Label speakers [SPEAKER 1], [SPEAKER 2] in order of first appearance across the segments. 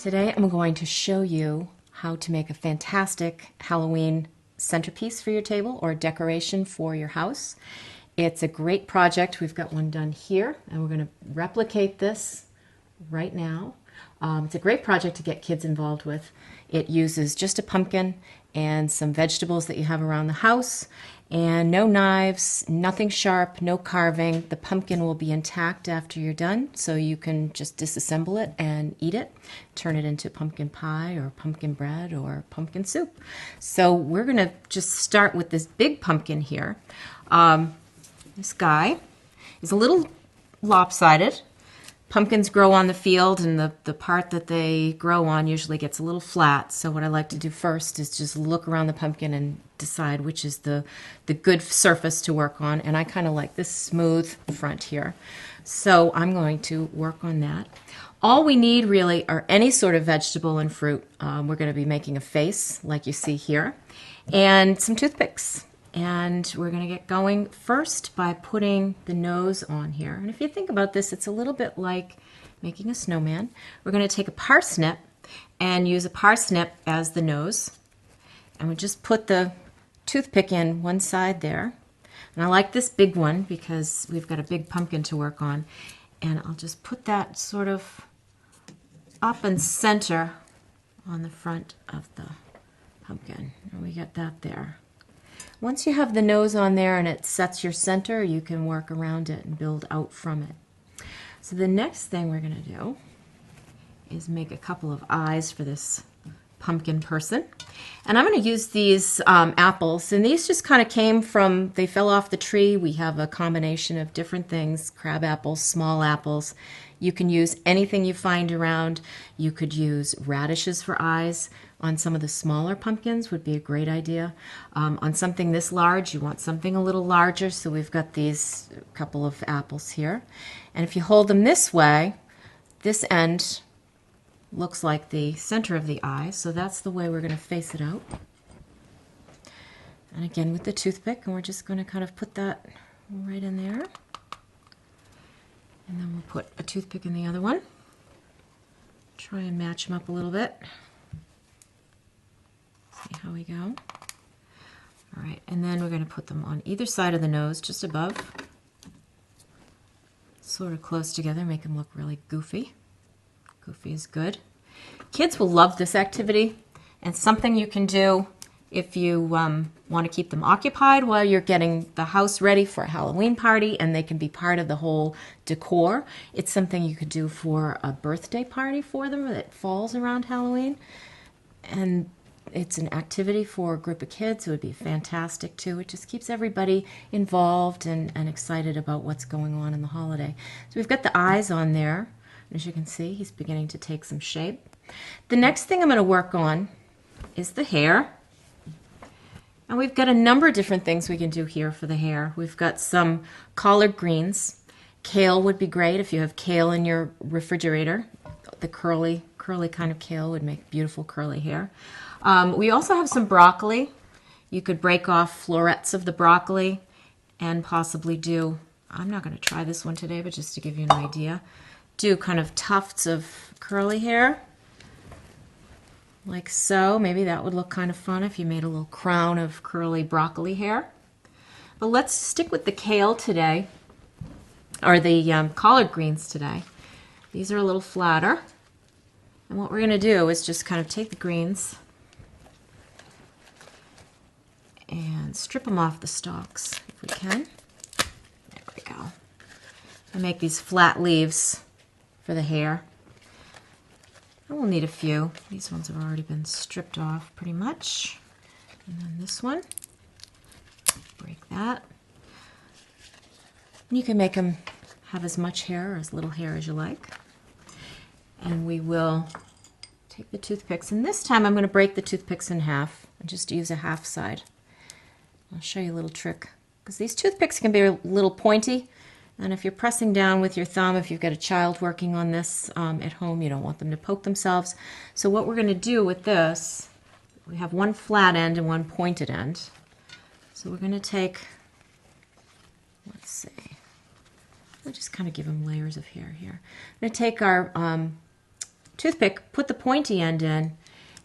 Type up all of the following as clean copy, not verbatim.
[SPEAKER 1] Today I'm going to show you how to make a fantastic Halloween centerpiece for your table or decoration for your house. It's a great project. We've got one done here and we're going to replicate this right now. It's a great project to get kids involved with. It uses just a pumpkin and some vegetables that you have around the house, and no knives, nothing sharp, no carving. The pumpkin will be intact after you're done, so you can just disassemble it and eat it, turn it into pumpkin pie or pumpkin bread or pumpkin soup. So we're going to just start with this big pumpkin here. This guy is a little lopsided. Pumpkins grow on the field, and the part that they grow on usually gets a little flat. So what I like to do first is just look around the pumpkin and decide which is the good surface to work on. And I kind of like this smooth front here. So I'm going to work on that. All we need really are any sort of vegetable and fruit. We're going to be making a face like you see here, and some toothpicks. And we're going to get going first by putting the nose on here. And if you think about this, it's a little bit like making a snowman. We're going to take a parsnip and use a parsnip as the nose. And we just put the toothpick in one side there. And I like this big one because we've got a big pumpkin to work on. And I'll just put that sort of up and center on the front of the pumpkin. And we get that there. Once you have the nose on there and it sets your center, you can work around it and build out from it. So the next thing we're going to do is make a couple of eyes for this pumpkin person. And I'm going to use these apples, and these just kind of came from, they fell off the tree. We have a combination of different things, crab apples, small apples. You can use anything you find around. You could use radishes for eyes. On some of the smaller pumpkins would be a great idea. On something this large, you want something a little larger, so we've got these couple of apples here. And if you hold them this way, this end looks like the center of the eye, so that's the way we're going to face it out. And again with the toothpick, and we're just going to kind of put that right in there. And then we'll put a toothpick in the other one. Try and match them up a little bit. See how we go. All right, and then we're going to put them on either side of the nose, just above. Sort of close together, make them look really goofy. Goofy is good. Kids will love this activity, and something you can do if you want to keep them occupied while you're getting the house ready for a Halloween party, and they can be part of the whole decor. It's something you could do for a birthday party for them that falls around Halloween. And it's an activity for a group of kids. It would be fantastic too. It just keeps everybody involved and excited about what's going on in the holiday. So we've got the eyes on there. As you can see, he's beginning to take some shape. The next thing I'm going to work on is the hair. And we've got a number of different things we can do here for the hair. We've got some collard greens. Kale would be great if you have kale in your refrigerator. The curly kind of kale would make beautiful curly hair. We also have some broccoli. You could break off florets of the broccoli and possibly do, I'm not going to try this one today, but just to give you an idea, do kind of tufts of curly hair. Like so. Maybe that would look kind of fun if you made a little crown of curly broccoli hair. But let's stick with the kale today, or the collard greens today. These are a little flatter. And what we're going to do is just kind of take the greens and strip them off the stalks if we can. There we go. And make these flat leaves for the hair. And we'll need a few. These ones have already been stripped off pretty much. And then this one, break that. And you can make them have as much hair or as little hair as you like. And we will take the toothpicks, and this time I'm going to break the toothpicks in half and just use a half side. I'll show you a little trick, because these toothpicks can be a little pointy. And if you're pressing down with your thumb, if you've got a child working on this at home, you don't want them to poke themselves. So what we're going to do with this, we have one flat end and one pointed end. So we're going to take, let's see, we'll just kind of give them layers of hair here. I'm going to take our toothpick, put the pointy end in,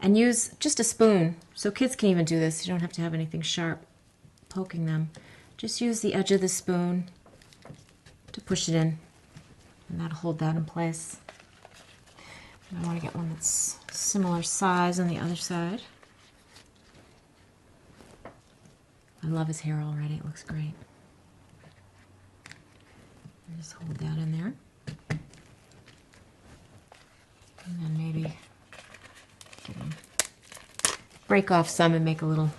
[SPEAKER 1] and use just a spoon. So kids can even do this. You don't have to have anything sharp poking them. Just use the edge of the spoon to push it in, and that'll hold that in place. And I want to get one that's similar size on the other side. I love his hair already. It looks great. Just hold that in there. And then maybe break off some and make a little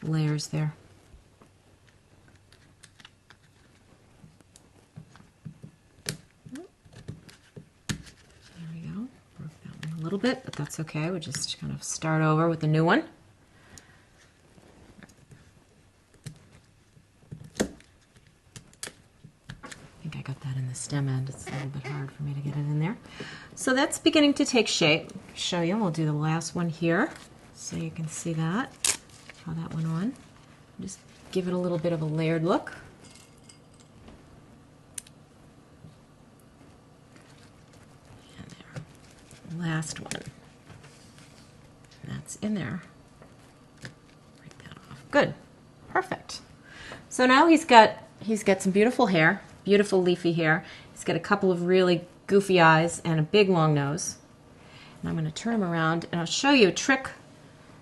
[SPEAKER 1] layers there. There we go. Broke that one a little bit, but that's okay. We'll just kind of start over with the new one. I got that in the stem end. It's a little bit hard for me to get it in there. So that's beginning to take shape. Show you. We'll do the last one here so you can see that, how that went on. Just give it a little bit of a layered look. And there. Last one. That's in there. Break that off. Good. Perfect. So now he's got some beautiful hair. Beautiful leafy hair. He's got a couple of really goofy eyes and a big long nose. And I'm going to turn him around and I'll show you a trick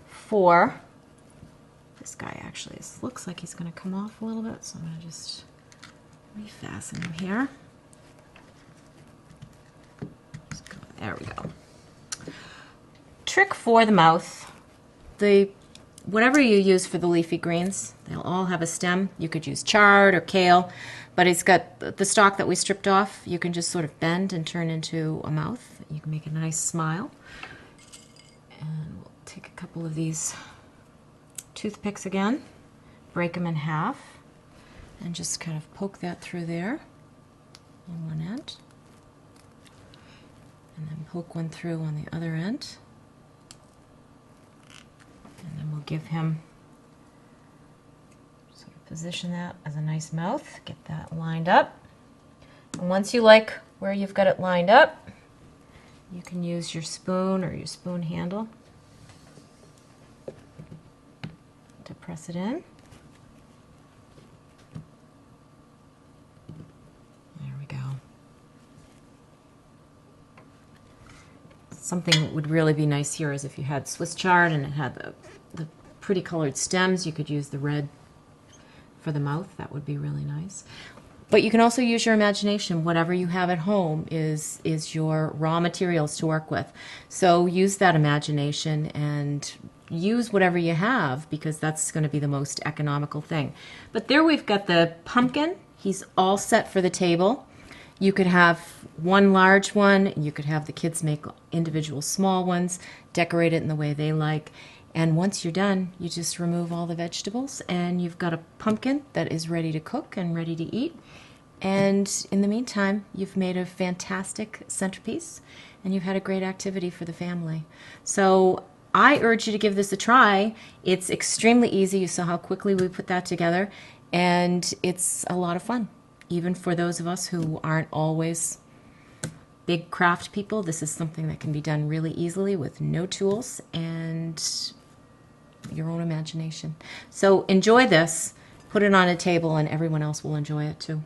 [SPEAKER 1] for this guy. Actually, this looks like he's going to come off a little bit, so I'm going to just refasten him here. There we go. Trick for the mouth. Whatever you use for the leafy greens, they'll all have a stem. You could use chard or kale, but it's got the stalk that we stripped off. You can just sort of bend and turn into a mouth. You can make a nice smile. And we'll take a couple of these toothpicks again, break them in half, and just kind of poke that through there on one end. And then poke one through on the other end. And then we'll give him, sort of position that as a nice mouth, get that lined up. And once you like where you've got it lined up, you can use your spoon or your spoon handle to press it in. There we go. Something that would really be nice here is if you had Swiss chard and it had the pretty colored stems, you could use the red for the mouth. That would be really nice. But you can also use your imagination. Whatever you have at home is your raw materials to work with. So use that imagination and use whatever you have, because that's going to be the most economical thing. But there we've got the pumpkin. He's all set for the table. You could have one large one. You could have the kids make individual small ones, decorate it in the way they like. And once you're done, you just remove all the vegetables and you've got a pumpkin that is ready to cook and ready to eat. And in the meantime, you've made a fantastic centerpiece and you've had a great activity for the family. So I urge you to give this a try. It's extremely easy. You saw how quickly we put that together, and it's a lot of fun. Even for those of us who aren't always big craft people, this is something that can be done really easily with no tools and your own imagination. So enjoy this, put it on a table, and everyone else will enjoy it too.